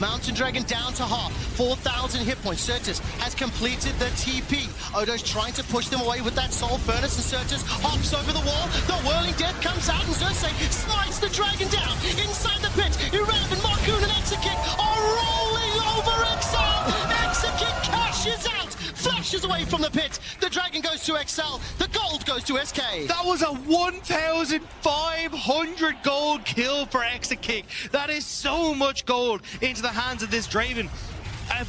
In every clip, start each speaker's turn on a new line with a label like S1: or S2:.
S1: Mountain Dragon down to half, 4,000 hit points. Certus has completed the TP. Odo's trying to push them away with that Soul Furnace, and Certus hops over the wall. The Whirling Death comes out, and Xerxes slides the dragon down. Inside the pit, Irrelevant, Marcoon, and Exakick are rolling over Excel. Exakick cashes out, flashes away from the pit. The dragon goes to Excel, the gold goes to SK.
S2: That was a 1,500 gold kill for Exakick. That is so much gold into the hands of this Draven.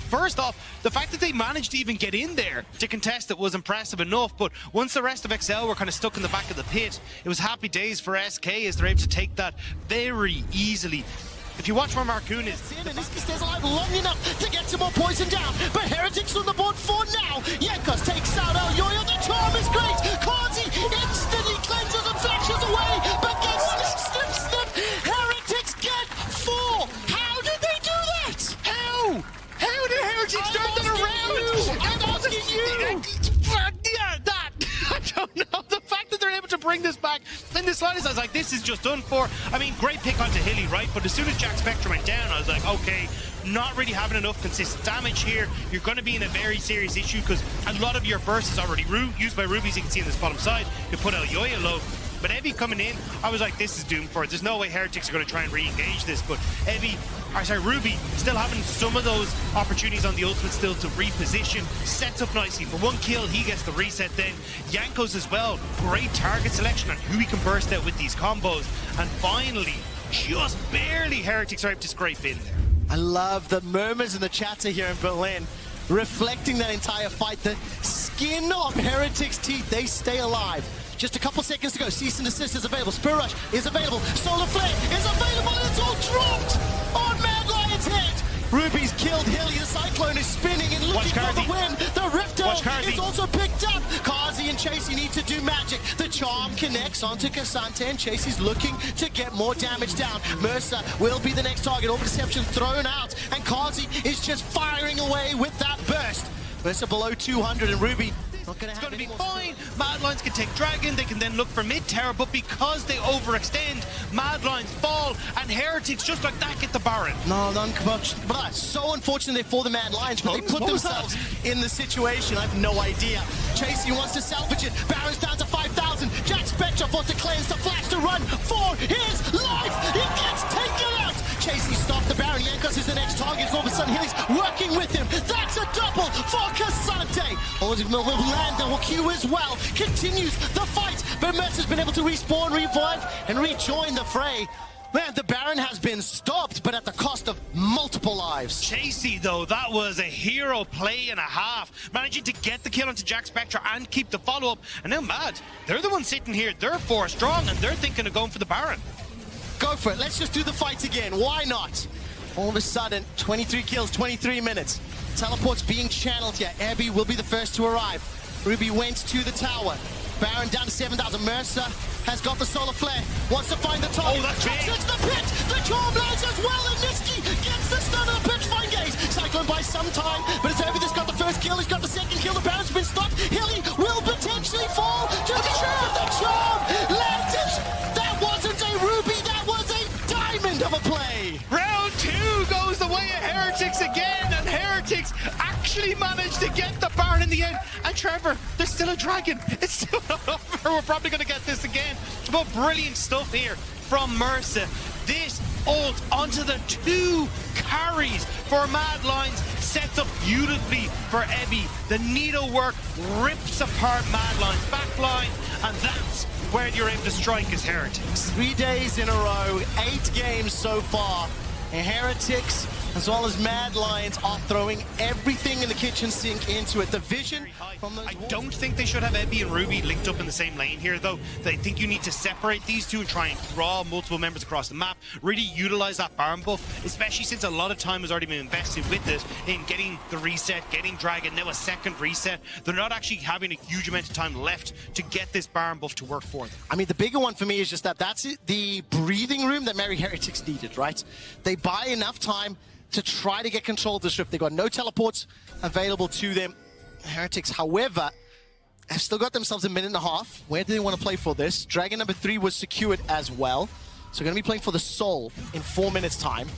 S2: First off, the fact that they managed to even get in there to contest it was impressive enough, but once the rest of XL were kind of stuck in the back of the pit, it was happy days for SK as they're able to take that very easily. If you watch where Marcoon is...
S1: Niski stays alive long enough to get some more poison down, but Heretics on the board for now. Yankos takes out El Yoyo, the charm is great. Kazi instantly cleanses and flashes away, but gets snip. Heretics get 4. How did they do that?
S2: How? How did Heretics turn that around?
S1: I'm asking you!
S2: Yeah, that! I don't know. The fact that they're able to bring this back in the slightest, I was like, this is just done for. I mean, great pick onto Hilly, right? But as soon as Jack Spectre went down, I was like, okay, not really having enough consistent damage here. You're going to be in a very serious issue because a lot of your burst is already used by Rubies. You can see on this bottom side. You put El Yoyo low. But Evie coming in, I was like, this is doomed for it. There's no way Heretics are going to try and re-engage this. But Ruby still having some of those opportunities on the ultimate still to reposition. Sets up nicely. For one kill, he gets the reset then. Yankos as well. Great target selection on who he can burst out with these combos. And finally, just barely, Heretics are able to scrape in there.
S1: I love the murmurs in the chatter here in Berlin, reflecting that entire fight. The skin of Heretics' teeth, they stay alive. Just a couple seconds to go. Cease and desist is available. Spirit Rush is available. Solar Flare is available. It's all dropped on Mad Lion's head. Ruby's killed Hilly. The Cyclone is spinning and looking for the win. The Rifter is also picked up. Kazi and Chasey need to do magic. The charm connects onto Cassante, and Chasey's looking to get more damage down. Mercer will be the next target. All Deception thrown out, and Kazi is just firing away with that burst. Mercer below 200, and Ruby
S2: it's going to be fine. Mad Lions can take Dragon. They can then look for mid-tower, but because they overextend, Mad Lions fall, and Heretics just like that get the Baron.
S1: No, but so unfortunate for the Mad Lions, but they put themselves in the situation. I have no idea. Chasey wants to salvage it. Baron's down to 5,000. Jack Spectre forced to cleanse, the flash to run for his life. He gets taken out. Chasey stopped the Baron. Yankos is the next target. All of a sudden, Hilly's working with him. That's a double for Cassante. The Q as well continues the fight, but Mercer's been able to respawn, revive, and rejoin the fray. Man, the Baron has been stopped, but at the cost of multiple lives.
S2: Chasey, though, that was a hero play and a half. Managing to get the kill onto Jack Spectre and keep the follow-up. And now Mad, they're the ones sitting here. They're 4 strong, and they're thinking of going for the Baron.
S1: Go for it. Let's just do the fight again. Why not? All of a sudden, 23 kills, 23 minutes. Teleports being channeled here. Abby will be the first to arrive. Ruby went to the tower. Baron down to 7,000. Mercer has got the Solar Flare. Wants to find the target.
S2: Oh, that's big.
S1: Into the pit. The charm lands as well, and Niski gets the stun of the pitch. Fine gaze. Cyclone by some time, but it's Abby that's got the first kill. He's got the second kill. The Baron's been stopped. Hilly will potentially fall to the charm. The charm lands it. That wasn't a Ruby. That was a diamond of a play.
S2: Round 2 goes the way of Heretics again, and Heretics actually managed to get the Baron in the end. And Trevor, there's still a dragon. It's still not over. We're probably going to get this again. But brilliant stuff here from Mercer. This ult onto the 2 carries for Mad Lions sets up beautifully for Evie. The needlework rips apart Mad Lions backline, and that's where you're able to strike as Heretics.
S1: 3 days in a row, 8 games so far. And Heretics, as well as Mad Lions, are throwing everything in the kitchen sink into it. The vision from those...
S2: I don't think they should have Ebby and Ruby linked up in the same lane here, though. I think you need to separate these two and try and draw multiple members across the map. Really utilize that Baron buff, especially since a lot of time has already been invested with it in getting the reset, getting Dragon, now a second reset. They're not actually having a huge amount of time left to get this Baron buff to work for them.
S1: I mean, the bigger one for me is just that that's the breathing room that Merry Heretics needed, right? They buy enough time to try to get control of this rift. They got no teleports available to them. Heretics, however, have still got themselves a minute and a half. Where do they want to play for this? Dragon number 3 was secured as well. So we're going to be playing for the Soul in 4 minutes time.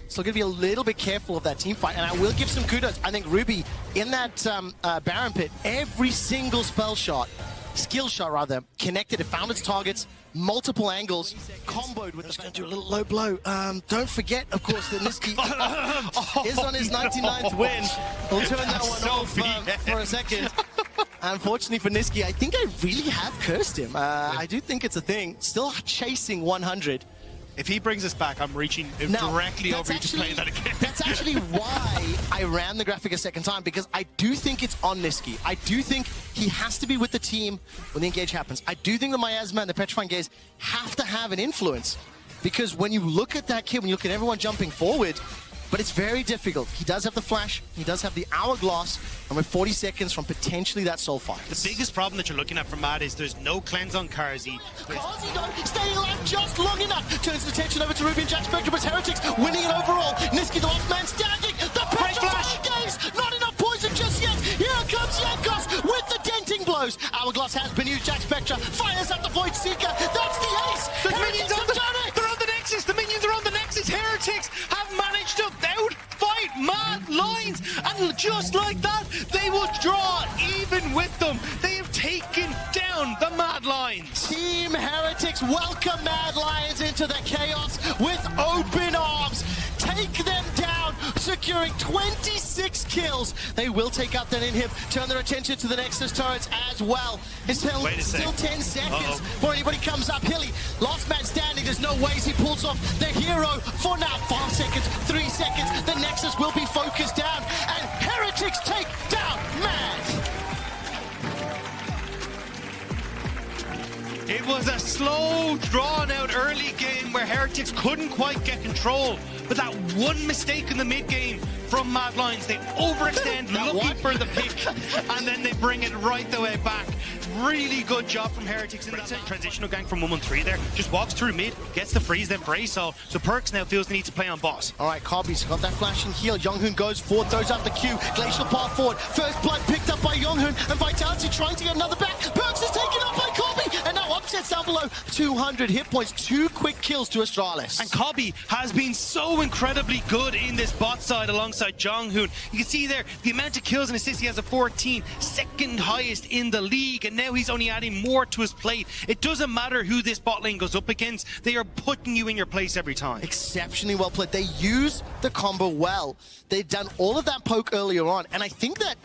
S1: So going to be a little bit careful of that team fight, and I will give some kudos. I think Ruby in that Baron pit, every single skill shot rather, connected, it found its targets, multiple angles, comboed with the... Going to do a little low blow. Don't forget, of course, that Niski is on his 99th win. We'll turn that one off for a second. Unfortunately for Niski, I think I really have cursed him. I do think it's a thing. Still chasing 100.
S2: If he brings us back, I'm reaching directly over you to play that again.
S1: That's actually why I ran the graphic a second time, because I do think it's on Niski. I do think he has to be with the team when the engage happens. I do think the Miasma and the Petrifying Gaze have to have an influence, because when you look at that kid, when you look at everyone jumping forward, but it's very difficult. He does have the flash, he does have the hourglass, and we're 40 seconds from potentially that soul fight.
S2: The biggest problem that you're looking at for Mad is there's no cleanse on Karzi.
S1: Karzi though, staying alive just long enough. Turns his attention over to Ruby and Jack Spectre, but Heretics winning it overall. Niski, the last man standing. The Petrifying Gaze, not enough poison just yet. Here comes Yankos with the denting blows. Hourglass has been used. Jack Spectre fires at the Void Seeker. That's the ace.
S2: The minions on they're on the Nexus. The minions are on the Nexus. Heretics have managed to outfight Mad Lions, and just like that, they will draw even with them. They have taken down the Mad Lions.
S1: Team Heretics welcome Mad Lions into the chaos with open arms. Take them down, securing 26 kills. They will take out that inhib, turn their attention to the Nexus turrets as well. It's still 10 seconds before anybody comes up. Hilly, last man standing, there's no ways he pulls off the hero for now. 5 seconds, 3 seconds, the Nexus will be focused down, and Heretics take down Mad.
S2: It was a slow, drawn-out early game where Heretics couldn't quite get control. But that one mistake in the mid-game from Mad Lions, they overextend, looking for the pick, and then they bring it right the way back. Really good job from Heretics in that transitional gang from 113 there. Just walks through mid, gets the freeze then for Asol. So Perks now feels the need to play on boss.
S1: All right, Cobby's got that flashing heal. Younghoon goes forward, throws out the Q. Glacial path forward. First blood picked up by Younghoon, and Vitality trying to get another back. Perks is taken up by Cobby, and now upsets down below. 200 hit points, 2 quick kills to Astralis.
S2: And Cobby has been so incredibly good in this bot side alongside Jonghoon. You can see there the amount of kills and assists he has at 14, second highest in the league, and now he's only adding more to his plate. It doesn't matter who this bot lane goes up against, they are putting you in your place every time.
S1: Exceptionally well played. They use the combo well. They've done all of that poke earlier on, and I think that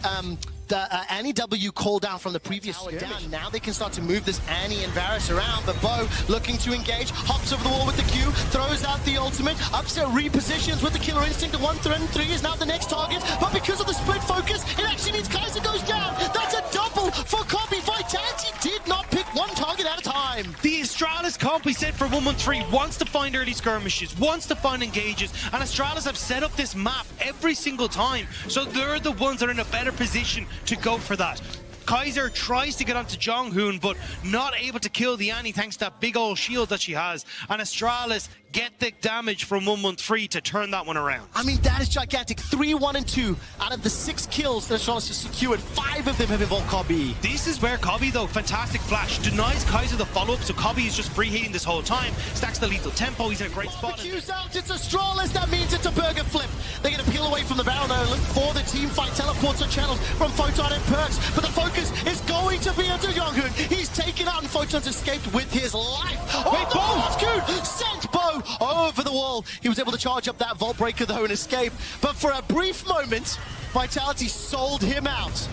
S1: the Annie W call down from the previous down. Now they can start to move this Annie and Varus around, but Bo looking to engage, hops over the wall with the Q, throws out the ultimate, upset repositions with the Killer Instinct. The 1-3 is now the next target, but because of the split focus, it actually means Kaiser goes down. That's a double for Cobby. Vitality did not pick one target at a time.
S2: The Astralis comp we said for 113 wants to find early skirmishes, wants to find engages, and Astralis have set up this map every single time, so they're the ones that are in a better position to go for that. Kaiser tries to get onto Jonghoon, but not able to kill the Annie thanks to that big old shield that she has. And Astralis get the damage from 113 to turn that one around.
S1: I mean, that is gigantic. 3, 1, and 2 out of the 6 kills that Astralis has secured. 5 of them have involved Cobby.
S2: This is where Cobby, though, fantastic flash, denies Kaiser the follow-up, so Cobby is just free hitting this whole time. Stacks the lethal tempo, he's in a great spot.
S1: The Q's out, it's Astralis, that means it's a burger flip. They're going to peel away from the barrel now, look for the team fight. Teleports on channels from Photon and Perks, but the focus is going to be onto Jonghoon. He's taken out, and Photon's escaped with his life.
S2: Wait,
S1: Bo sent Bo over the wall. He was able to charge up that Vault Breaker though and escape, but for a brief moment, Vitality sold him out.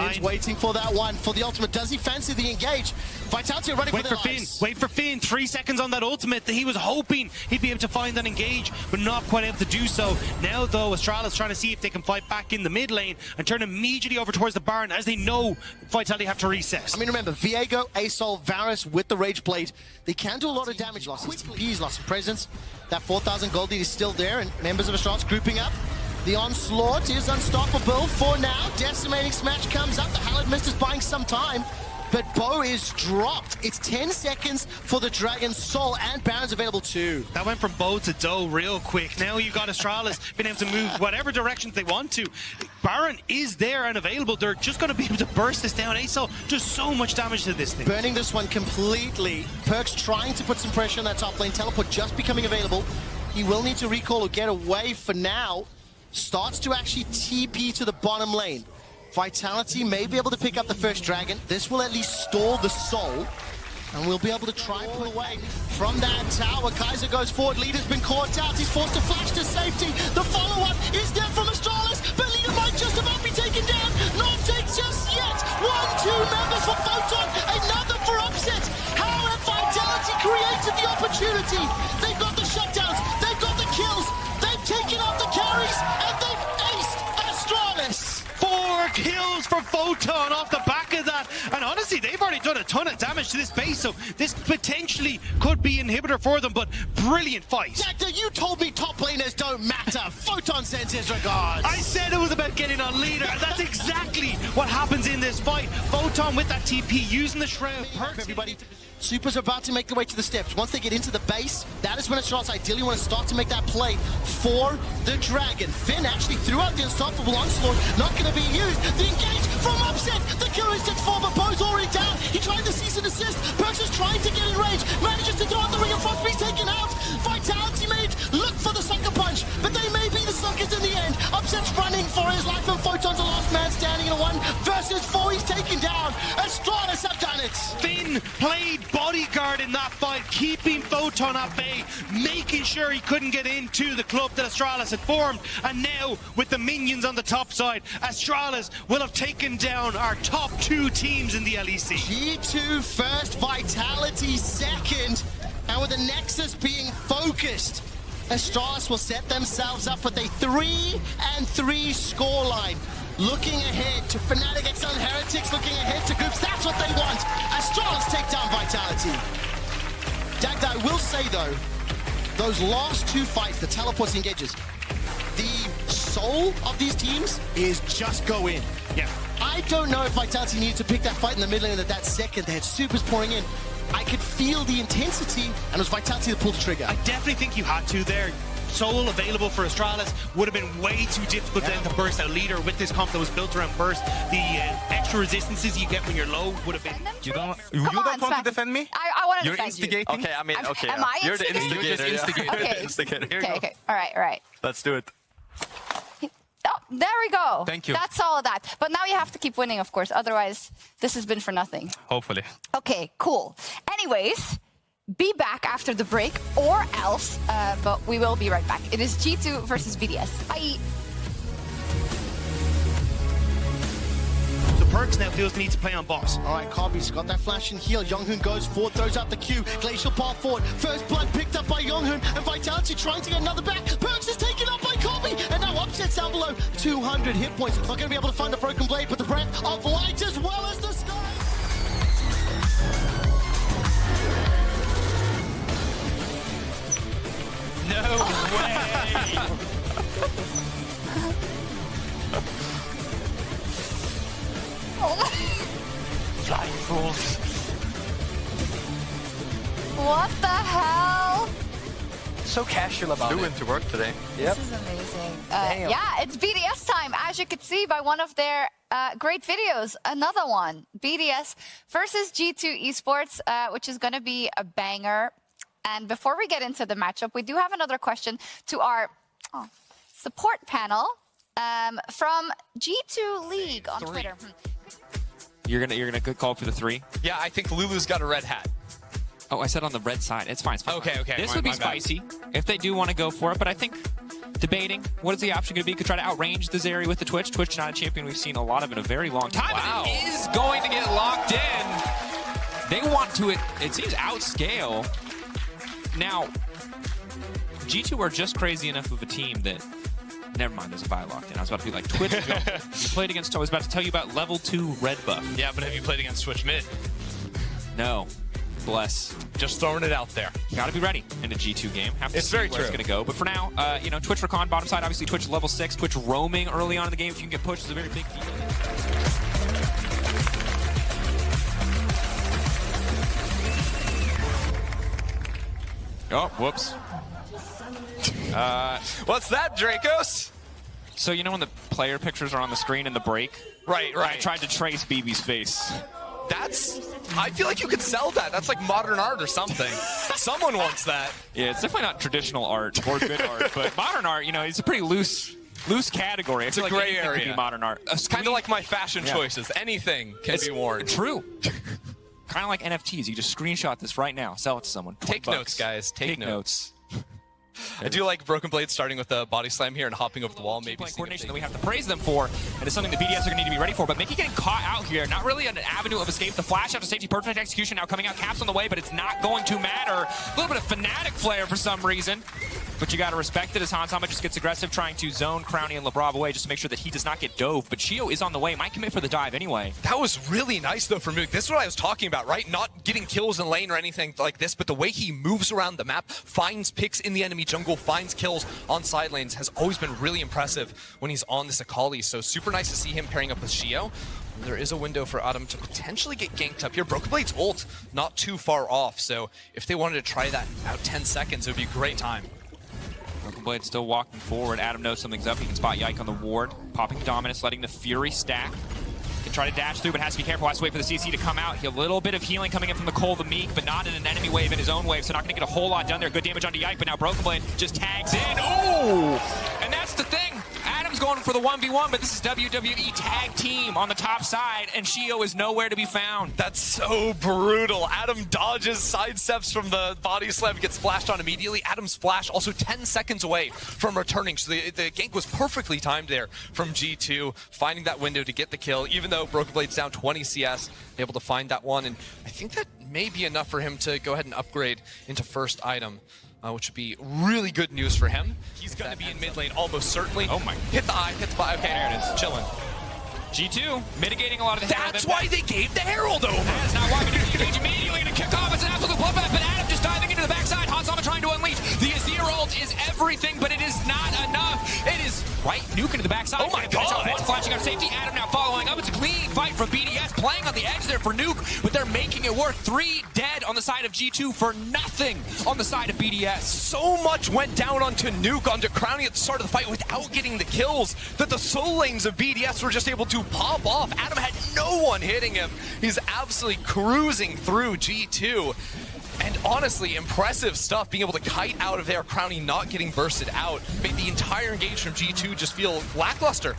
S1: He's waiting for that one, for the ultimate. Does he fancy the engage? Vitality are running for their lives.
S2: Wait for Finn. 3 seconds on that ultimate. He was hoping he'd be able to find that engage, but not quite able to do so. Now, though, Astralis trying to see if they can fight back in the mid lane and turn immediately over towards the Baron, as they know Vitality have to reset.
S1: I mean, remember, Viego, Asol, Varus with the Rage Blade. They can do a lot of damage losses. He's lost of presence. That 4,000 gold lead is still there, and members of Astralis grouping up. The onslaught is unstoppable for now. Decimating Smash comes up. The Hallowed Mist is buying some time, but Bo is dropped. It's 10 seconds for the Dragon's Soul, and Baron's available too.
S2: That went from Bo to Do real quick. Now you've got Astralis being able to move whatever directions they want to. Baron is there and available. They're just going to be able to burst this down. Asol does so much damage to this thing.
S1: Burning this one completely. Perks trying to put some pressure on that top lane. Teleport just becoming available. He will need to recall or get away for now. Starts to actually TP to the bottom lane. Vitality may be able to pick up the first dragon. This will at least stall the soul. And we'll be able to try and pull away from that tower. Kaiser goes forward. Leader's been caught out. He's forced to flash to safety. The follow-up is there from Astralis, but Leader might just about be taken down. Not takes just yet. 1-2 members for Photon. Another for Upset. How have Vitality created the opportunity? They've got the shutdowns. They've got the kills. They've taken out the carries. And they've aced Astralis.
S2: 4 kills for Photon off the back of that. And honestly, they've already done a ton of damage to this base, so this potentially could be inhibitor for them, but brilliant fight.
S1: Jacta, you told me top laners don't matter. Photon sends his regards.
S2: I said it was about getting on leader, and that's exactly what happens in this fight. Photon with that TP, using the Shroud.
S1: Everybody. Supers are about to make their way to the steps. Once they get into the base, that is when Astralis ideally want to start to make that play for the Dragon. Finn actually threw out the unstoppable onslaught, not going to be used. The engage from Upset. The killer is just forward. Bo's already down. He tried the cease and assist. Perks is trying to get in range. Manages to throw out the ring of frost, but he's taken out. Vitality made look for the sucker punch, but they may be the suckers in the end. Upset's running for his life, and Photon's the last man standing in a 1 versus 4. He's taken down. Astralis have done it.
S2: Finn played bodyguard in that fight, keeping Photon at bay, making sure he couldn't get into the club that Astralis had formed. And now, with the minions on the top side, Astralis will have taken down our top 2 teams in the LEC.
S1: G2 first, Vitality second, and with the Nexus being focused, Astralis will set themselves up with a 3-3 scoreline. Looking ahead to Fnatic X on Heretics, looking ahead to groups. That's what they want. Astralis take down Vitality. Dagda, I will say though, those last 2 fights, the teleports engages, the soul of these teams is just go in.
S2: Yeah.
S1: I don't know if Vitality needed to pick that fight in the middle lane at that second. They had supers pouring in. I could feel the intensity, and it was Vitality that pulled the trigger.
S2: I definitely think you had to there. Soul available for Astralis would have been way too difficult then to burst out leader with this comp that was built around burst. The extra resistances you get when you're low would have been.
S3: You don't want to defend me?
S4: I want to
S3: You're
S4: defend
S3: instigating?
S4: you.
S5: Okay, I mean, okay.
S4: Am I
S5: You're the
S4: instigating?
S5: instigator.
S3: You're just instigator.
S4: Okay.
S5: Instigator. Here you
S4: Okay,
S5: go.
S4: okay. All right.
S5: Let's do it.
S4: Oh, there we go.
S3: Thank you.
S4: That's all of that. But now you have to keep winning, of course. Otherwise, this has been for nothing.
S3: Hopefully.
S4: Okay, cool. Anyways, be back after the break or else, but we will be right back. It is G2 versus BDS. Bye.
S2: The Perks now feels the need to play on boss.
S1: All right, Kobe's got that flash and heal. Younghoon goes forward, throws out the Q. Glacial path forward. First blood picked up by Younghoon, and Vitality trying to get another back. Perks is taken up by Kobe, and now Upset's down below 200 hit points. Not going to be able to find the broken blade, but the breath of light as well as the sky.
S2: No way!
S5: Flying fools.
S4: What the hell?
S5: So casual about
S6: Flew
S5: it.
S6: into work today.
S5: Yep.
S4: This is amazing.
S5: Damn.
S4: Yeah, it's BDS time, as you could see by one of their great videos. Another one, BDS versus G2 Esports, which is going to be a banger. And before we get into the matchup, we do have another question to our support panel from G2 League on Twitter.
S7: You're gonna call for the 3?
S6: Yeah, I think Lulu's got a red hat.
S7: Oh, I said on the red side. It's fine. It's fine.
S6: Okay.
S7: This would be
S6: my bad.
S7: spicy if they do want to go for it, but I think debating what is the option going to be could try to outrange the Zeri with the Twitch. Twitch not a champion we've seen a lot of in a very long time.
S6: Wow.
S7: And it is going to get locked in. They want to, it seems, outscale. Now, G2 are just crazy enough of a team that, never mind, there's a buy locked in. I was about to be like, Twitch jungle. You played against, I was about to tell you about level 2 red buff.
S6: Yeah, but have you played against Twitch mid?
S7: No. Bless.
S6: Just throwing it out there.
S7: Got to be ready in a G2 game. Have to
S6: It's
S7: see
S6: very
S7: where it's
S6: true.
S7: going to go. But for now, Twitch recon, bottom side, obviously Twitch level 6. Twitch roaming early on in the game. If you can get pushed, is a very big deal. Oh, whoops.
S6: What's that, Dracos?
S7: So you know when the player pictures are on the screen in the break?
S6: Right.
S7: I tried to trace BB's face.
S6: I feel like you could sell that. That's like modern art or something. Someone wants that.
S7: Yeah, it's definitely not traditional art or good art, but modern art, you know, it's a pretty loose category.
S6: It's a gray area.
S7: Could be modern art.
S6: It's kind of like my fashion choices. Anything can be worn.
S7: True. Kind of like NFTs. You just screenshot this right now, sell it to someone.
S6: Take
S7: $20.
S6: notes, guys. Take notes.
S7: I
S6: do like Broken Blade starting with a body slam here and hopping over the wall. Maybe
S7: coordination that we have to praise them for, and it's something the BDS are going to need to be ready for. But Mickey getting caught out here, not really an avenue of escape. The flash out to safety, perfect execution now coming out. Caps on the way, but it's not going to matter. A little bit of Fnatic flair for some reason. But you got to respect it as Hansama just gets aggressive, trying to zone Crowny and Labrov away just to make sure that he does not get dove. But Chio is on the way, might commit for the dive anyway.
S6: That was really nice, though, for Mook. This is what I was talking about, right? Not getting kills in lane or anything like this, but the way he moves around the map, finds picks in the enemy jungle, finds kills on side lanes, has always been really impressive when he's on this Akali. So super nice to see him pairing up with Chio. There is a window for Adam to potentially get ganked up here. Broken Blade's ult not too far off, so if they wanted to try that out 10 seconds, it would be a great time.
S7: Broken Blade still walking forward. Adam knows something's up. He can spot Yike on the ward. Popping Dominus, letting the Fury stack. Can try to dash through, but has to be careful. Has to wait for the CC to come out. A little bit of healing coming in from the Cole the Meek, but not in an enemy wave, in his own wave, so not going to get a whole lot done there. Good damage onto Yike, but now Broken Blade just tags in. Ooh! And that's the thing. Adam's going for the 1v1, but this is WWE Tag Team on the top side, and Chio is nowhere to be found.
S6: That's so brutal. Adam dodges, sidesteps from the body slam, gets flashed on immediately. Adam's flash also 10 seconds away from returning, so the gank was perfectly timed there from G2, finding that window to get the kill, even though Broken Blade's down 20 CS, able to find that one, and I think that may be enough for him to go ahead and upgrade into first item. Which would be really good news for him. He's going to be in mid lane almost certainly.
S7: Oh my.
S6: Hit the eye, hit the eye. Okay, there it is. Chilling.
S7: G2 mitigating a lot of the
S6: That's why they gave the Herald over.
S7: That's not why we didn't engage immediately. Going to kick off. It's an absolute bloodbath, but Adam just diving into the backside. Hansama trying to unleash. The Azir ult is everything, but it is not enough. It is right. Nuke into the backside.
S6: Oh my god.
S7: One flashing out of safety. Adam now following up. It's a clean fight from BDS, playing on the edge there for Nuke, but they're making it work. 3 dead on the side of G2 for nothing on the side of BDS.
S6: So much went down onto Nuke, onto Crowny at the start of the fight without getting the kills that the soul lanes of BDS were just able to pop off. Adam had no one hitting him. He's absolutely cruising through G2. And honestly, impressive stuff, being able to kite out of there, Crowny not getting bursted out, made the entire engage from G2 just feel lackluster.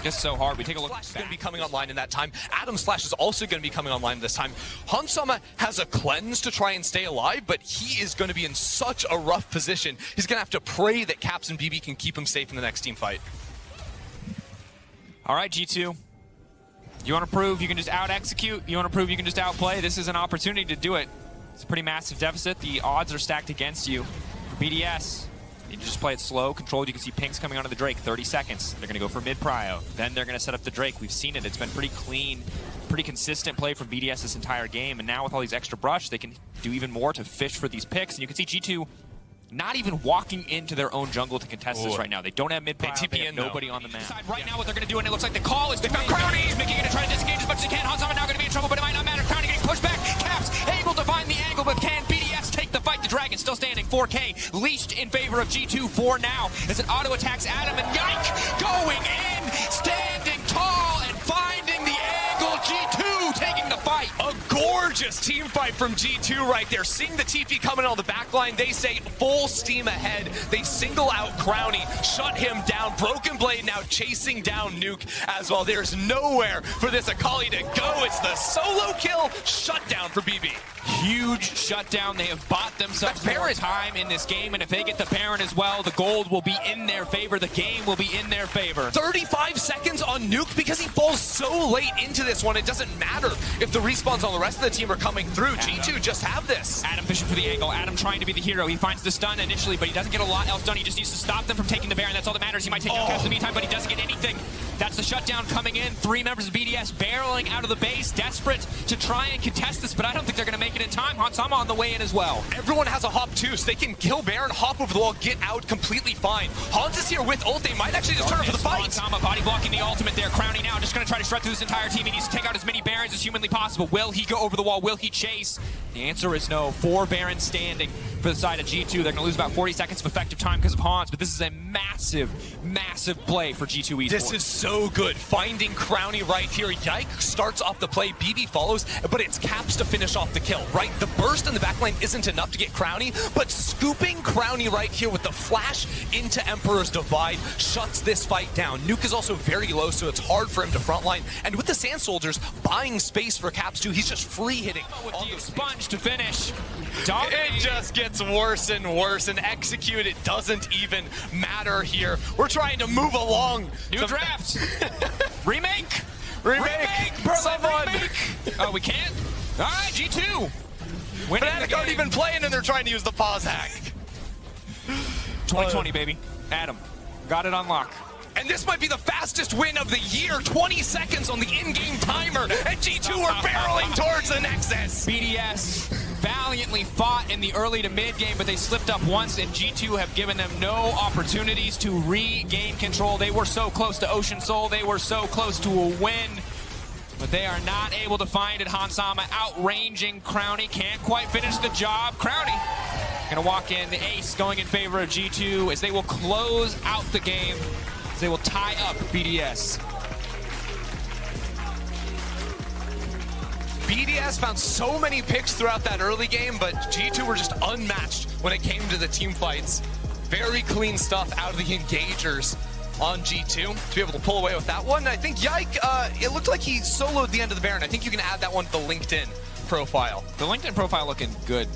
S7: Just so hard. We take a look.
S6: Flash is going to be coming online in that time. Adam's Flash is also going to be coming online this time. Hansama has a cleanse to try and stay alive, but he is going to be in such a rough position. He's going to have to pray that Caps and BB can keep him safe in the next team fight.
S7: All right, G2. You want to prove you can just out-execute? You want to prove you can just outplay? This is an opportunity to do it. It's a pretty massive deficit. The odds are stacked against you. For BDS, you just play it slow, controlled. You can see pinks coming onto the Drake, 30 seconds. They're going to go for mid-prio. Then they're going to set up the Drake. We've seen it. It's been pretty clean, pretty consistent play from BDS this entire game. And now with all these extra brush, they can do even more to fish for these picks. And you can see G2 not even walking into their own jungle to contest this right now. They don't have mid-prio. They have nobody on the map. Right now what they're going to do, and it looks like the call is they found Crowny. He's making it to try to disengage as much as he can. Hansama now going to be in trouble, but it might not matter. Crowny getting pushed back. Caps able to find the angle, but can BDS take the fight? The Dragon still standing. 4K leashed in favor of G2 for now as it auto attacks Adam, and Yike going in, standing tall and finding the angle. G2 taking the fight.
S6: A gorgeous team fight from G2 right there. Seeing the TP coming on the back line, they say full steam ahead. They single out Crowny, shut him down. Broken Blade now chasing down Nuke as well. There's nowhere for this Akali to go. It's the solo kill shutdown for BB.
S7: Huge shutdown. They have bought themselves more time in this game, and if they get the Baron as well, the gold will be in their favor. The game will be in their favor.
S6: 35 seconds on Nuke because he falls so late into this one. It doesn't matter if the respawns on the rest of the team are coming through. G2 just have this.
S7: Adam fishing for the angle. Adam trying to be the hero. He finds the stun initially, but he doesn't get a lot else done. He just needs to stop them from taking the Baron. That's all that matters. He might take down Caps in the meantime, but he doesn't get anything. That's the shutdown coming in. 3 members of BDS barreling out of the base, desperate to try and contest this, but I don't think they're going to make it in time. Hansama on the way in as well.
S6: Everyone has a hop too, so they can kill Baron, hop over the wall, get out completely fine. Hans is here with ult. They might actually just turn for the fight.
S7: Hansama body blocking the ultimate there. Crowny now just going to try to shred through this entire team. He needs to take out as many Barons as humanly possible. Will he go over the wall? Will he chase? The answer is no. 4 Barons standing for the side of G2. They're going to lose about 40 seconds of effective time because of Hans, but this is a massive, massive play for G2 Esports.
S6: This is so good. Finding Crowny right here. Yike starts off the play. BB follows, but it's Caps to finish off the kill, right? The burst in the backline isn't enough to get Crowny, but scooping Crowny right here with the flash into Emperor's Divide shuts this fight down. Nuke is also very low, so it's hard for him to frontline. And with the Sand Soldiers buying space for Caps too, he's just free hitting.
S7: With the sponge to finish.
S6: It just gets worse and worse, and execute, it doesn't even matter here. We're trying to move along.
S7: New draft. Remake.
S6: Remake. Someone.
S7: Remake. Oh, we can't? All right, G2.
S6: Fnatic aren't even playing, and they're trying to use the pause hack.
S7: 2020, baby. Adam, got it on lock.
S6: And this might be the fastest win of the year. 20 seconds on the in-game timer, and G2 are barreling towards the Nexus.
S7: BDS valiantly fought in the early to mid game, but they slipped up once, and G2 have given them no opportunities to regain control. They were so close to Ocean Soul. They were so close to a win, but they are not able to find it. Hansama outranging Crowny. Can't quite finish the job. Crowny gonna walk in. The ace going in favor of G2 as they will close out the game. They will tie up BDS.
S6: BDS found so many picks throughout that early game, but G2 were just unmatched when it came to the team fights. Very clean stuff out of the engagers on G2 to be able to pull away with that one. I think Yike, it looked like he soloed the end of the Baron. I think you can add that one to the LinkedIn profile.
S7: The LinkedIn profile looking good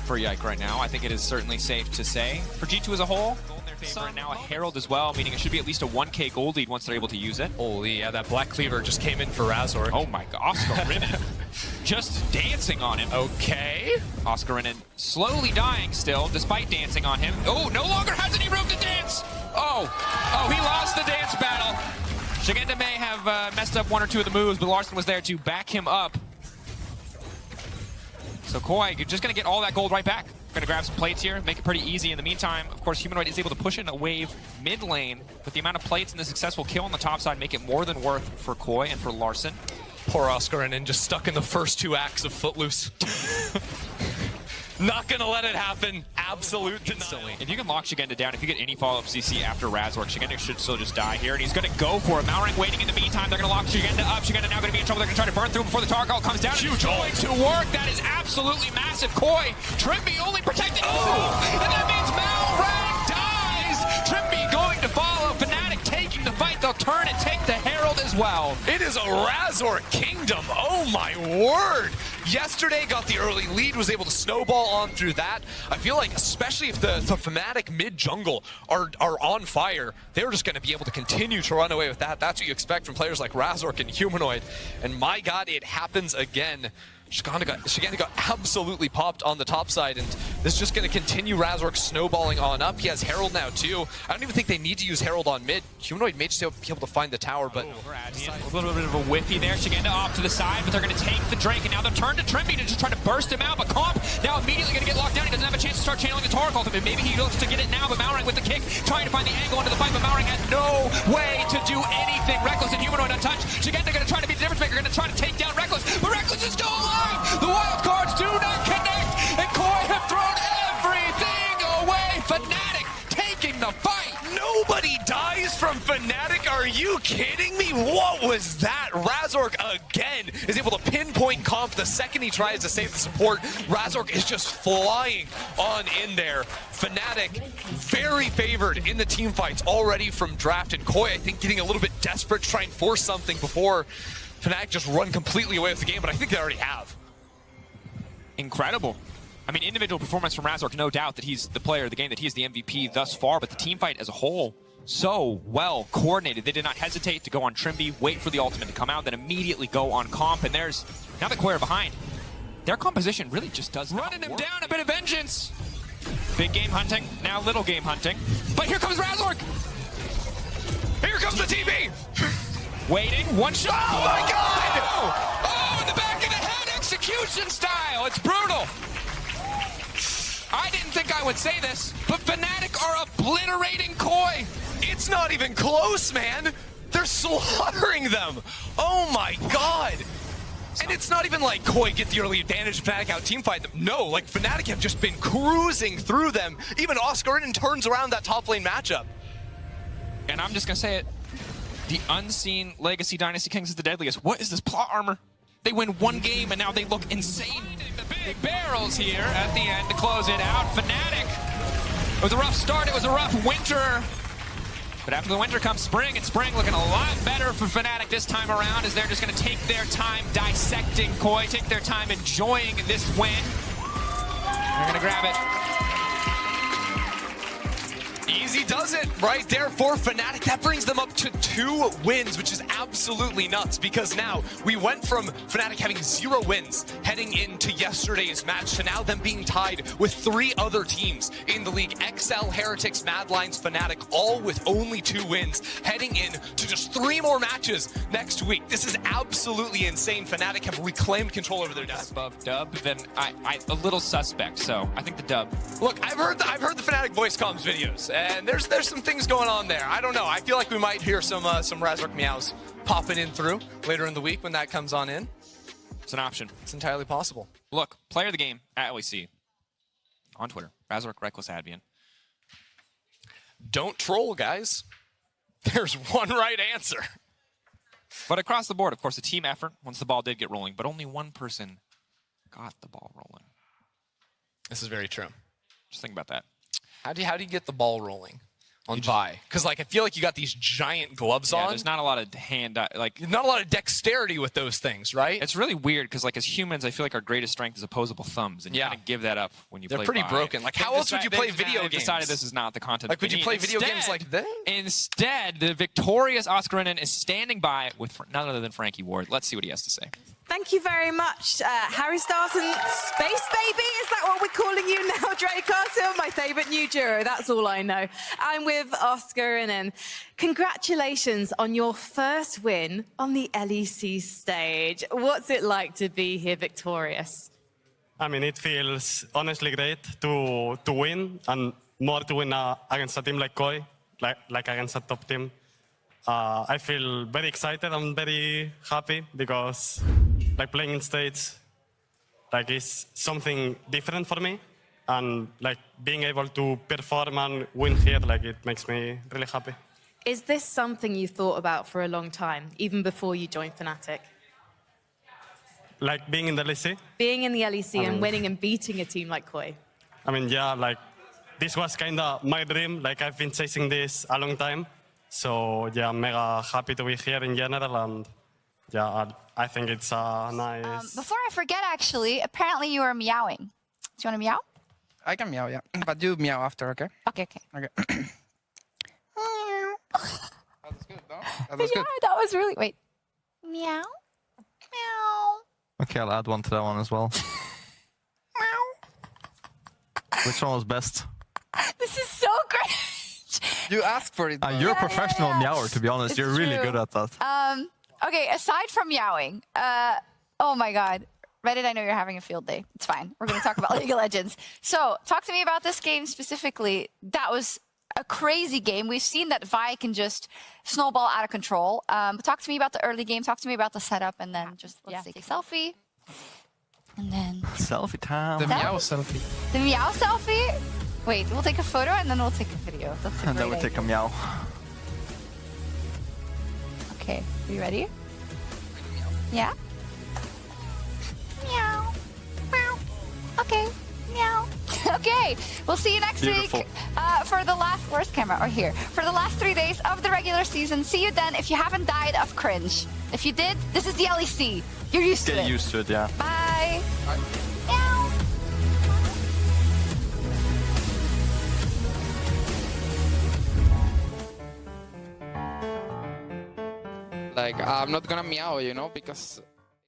S7: for Yike right now. I think it is certainly safe to say. For G2 as a whole, gold in their favor, and now a Herald as well, meaning it should be at least a 1K gold lead once they're able to use it.
S6: Holy, yeah, that Black Cleaver just came in for Razor.
S7: Oh my god, Oscar Rinnan just dancing on him.
S6: Okay.
S7: Oscar Rinnan slowly dying still, despite dancing on him. Oh, no longer has any room to dance! Oh, he lost the dance battle. Shigenda may have messed up one or two of the moves, but Larson was there to back him up. So Koi, you're just going to get all that gold right back. Going to grab some plates here, make it pretty easy. In the meantime, of course, Humanoid is able to push in a wave mid lane, but the amount of plates and the successful kill on the top side make it more than worth for Koi and for Larson.
S6: Poor Oscar and just stuck in the first 2 acts of Footloose. Not gonna let it happen. Absolute instantly.
S7: If you can lock Shigenda down, if you get any follow-up CC after Razork, Shigenda should still just die here, and he's gonna go for it. Malrang waiting in the meantime. They're gonna lock Shigenda up. Shigenda now gonna be in trouble. They're gonna try to burn through before the target call comes down. Huge going to work. That is absolutely massive. Koi, Trimby only protecting. Oh! And that means Malrang dies. Trimby going to follow. Fnatic taking the fight. They'll turn and take the Herald as well.
S6: It is a Razor kingdom. Oh my word. Yesterday got the early lead, was able to snowball on through that. I feel like, especially if the Fnatic mid-jungle are on fire, they're just going to be able to continue to run away with that. That's what you expect from players like Razork and Humanoid. And my god, it happens again. Shigenda got absolutely popped on the top side, and this is just going to continue Razork snowballing on up. He has Herald now too. I don't even think they need to use Herald on mid. Humanoid may just be able to find the tower, but
S7: a little bit of a whiffy there. Shigenda off to the side, but they're going to take the Drake, and now they'll turn to Trimby to just try to burst him out, but Comp now immediately going to get locked down. He doesn't have a chance to start channeling the Torque ultimate. Maybe he looks to get it now, but Malrang with the kick, trying to find the angle into the fight, but Malrang has no way to do anything. Reckless and Humanoid untouched. Shigenda going to try to be the difference maker, going to try to take down Reckless, but Reckless is still alive! The wild cards do not connect, and Koi have thrown everything away. Fnatic taking the fight.
S6: Nobody dies from Fnatic. Are you kidding me? What was that? Razork again is able to pinpoint Comp the second he tries to save the support. Razork is just flying on in there. Fnatic very favored in the team fights already from draft, and Koi, I think, getting a little bit desperate to try and force something before Fnatic just run completely away with the game, but I think they already have.
S7: Incredible. I mean, individual performance from Razork, no doubt that he's the player of the game, that he's the MVP thus far, but the team fight as a whole, so well coordinated. They did not hesitate to go on Trimby, wait for the ultimate to come out, then immediately go on Comp, and there's, now that Koi are behind, their composition really just does not
S6: Running him
S7: work.
S6: down, a bit of vengeance.
S7: Big game hunting, now little game hunting, but here comes Razork!
S6: Here comes the TV!
S7: Waiting, one shot!
S6: Oh my god!
S7: Oh, in the back of the head, execution style! It's brutal! I didn't think I would say this, but Fnatic are obliterating Koi!
S6: It's not even close, man! They're slaughtering them! Oh my god! And it's not even like Koi get the early advantage, Fnatic out teamfight them. No, like Fnatic have just been cruising through them. Even Oscar turns around that top lane matchup.
S7: And I'm just going to say it. The unseen Legacy Dynasty Kings is the deadliest. What is this plot armor? They win one game and now they look insane. The big barrels here at the end to close it out. Fnatic. It was a rough start. It was a rough winter. But after the winter comes spring, and spring looking a lot better for Fnatic this time around as they're just going to take their time dissecting Koi, take their time enjoying this win. They're going to grab it.
S6: Easy does it right there for Fnatic. That brings them up to 2 wins, which is absolutely nuts because now we went from Fnatic having 0 wins heading into yesterday's match to now them being tied with 3 other teams in the league. XL, Heretics, Mad Lions, Fnatic, all with only 2 wins heading in to just 3 more matches next week. This is absolutely insane. Fnatic have reclaimed control over their destiny.
S7: Above dub, then I a little suspect, so I think the dub.
S6: Look, I've heard the Fnatic voice comms videos. And there's some things going on there. I don't know. I feel like we might hear some Razork meows popping in through later in the week when that comes on in.
S7: It's an option.
S6: It's entirely possible.
S7: Look, player of the game at LEC on Twitter. Razork Reckless Advian.
S6: Don't troll, guys. There's one right answer.
S7: But across the board, of course, a team effort once the ball did get rolling, but only one person got the ball rolling.
S6: This is very true.
S7: Just think about that.
S6: How do you get the ball rolling on Vi? Because like I feel like you got these giant gloves on.
S7: There's not a lot of hand,
S6: not a lot of dexterity with those things, right?
S7: It's really weird because like as humans, I feel like our greatest strength is opposable thumbs, and you kind of give that up when you play.
S6: They're pretty
S7: Vi.
S6: broken. Like how else would you play video games?
S7: Decided this is not the content.
S6: Like would you play video games like this?
S7: Instead, the victorious Oscar is standing by with none other than Frankie Ward. Let's see what he has to say.
S8: Thank you very much, Harry Styles and Space Baby. Is that what we're calling you now, Drake Carter? My favourite new duo. That's all I know. I'm with Oscar and congratulations on your first win on the LEC stage. What's it like to be here victorious?
S9: I mean, it feels honestly great to win and more to win against a team like Koi, like against a top team. I feel very excited and very happy because like playing in States like is something different for me, and like being able to perform and win here, like it makes me really happy.
S8: Is this something you thought about for a long time, even before you joined Fnatic?
S9: Like being in the LEC?
S8: Being in the LEC and winning and beating a team like Koi?
S9: I mean, yeah, like this was kind of my dream. Like I've been chasing this a long time. So yeah, I'm mega happy to be here in general, and yeah, I think it's nice.
S4: Before I forget, actually, apparently you are meowing. Do you want to meow?
S5: I can meow, yeah. But you meow after, okay?
S4: Okay.
S5: Okay. That was good, no? That was
S4: Yeah,
S5: good.
S4: that was really... Wait. Meow. Meow.
S3: Okay, I'll add one to that one as well. Which one was best?
S4: This is so great.
S5: You asked for it.
S3: You're a professional meower, to be honest.
S4: It's
S3: You're really
S4: true.
S3: good at that.
S4: Okay, aside from meowing, oh my God. Reddit, I know you're having a field day. It's fine. We're going to talk about League of Legends. So, talk to me about this game specifically. That was a crazy game. We've seen that Vi can just snowball out of control. But talk to me about the early game. Talk to me about the setup, and then just let's take a selfie. And then...
S3: Selfie time.
S5: The meow selfie.
S4: The meow selfie? Wait, we'll take a photo and then we'll take a video. That's a
S3: And then we
S4: great
S3: take a meow.
S4: Okay, are you ready? Yeah? Meow. Meow. Okay. Meow. Okay, we'll see you next
S3: Beautiful.
S4: week for the last, where's camera? Or here. For the last 3 days of the regular season. See you then if you haven't died of cringe. If you did, this is the LEC. You're used to it.
S3: Get used to it, yeah.
S4: Bye. Meow.
S5: Like, I'm not gonna meow, you know, because